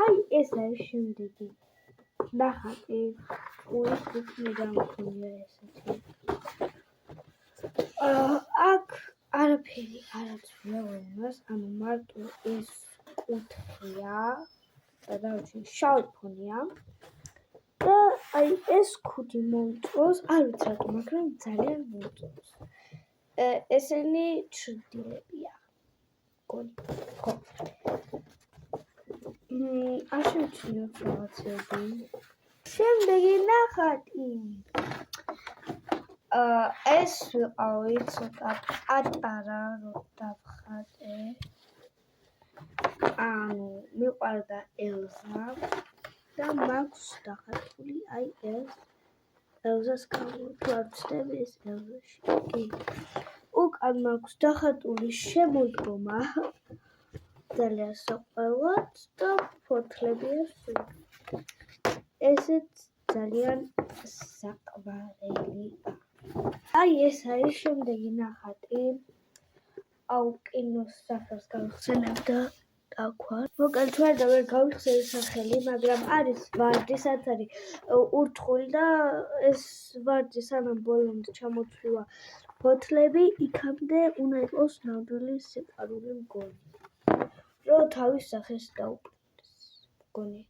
აი ეს არის შემდეგი ნახატი. უის იქნება მქონია ესეთი. აქ არაფერი არ აცვია ვენას, ანუ მარტო ეს კუთხეა და დავუჩინე შავი ფონია და აი ეს ქუდი მომწონს, არ ვიცი რატომ, მაგრამ ძალიან მომწონს. ესენი ჩრდილებია. გონი. ხო. არ შევჩინოთ რაღაცები. შემდეგი ნახატი. ეს ვიყავი ცოტა პატარა რო დავხატე. ანუ მიყვარდა ელზა და მაქვს დახატული აი ეს ელზას კავრი. თუ არ ვცდები ეს ელზაში. კი. უკან მაქვს დახატული შემოდგომა. ძალიან საყვარლად და ფოთლებია სულ. ესეც ძალიან საყვარელია. აი ეს არის შემდეგი ნახატი. აუ კინოს სახელს გავიხსენებ და დაქვარ. მოკლედ ვერ გავიხსენე სახელი, მაგრამ არის ვარდი, სადაც არის ურთხული და ეს ვარდი სანამ ბოლომდე ჩამოცვივა ფოთლები, იქამდე უნდა იყოს ნამდვილი სიყვარული მგონი. რო თავის სახეს დაუკვირდეს. მგონი.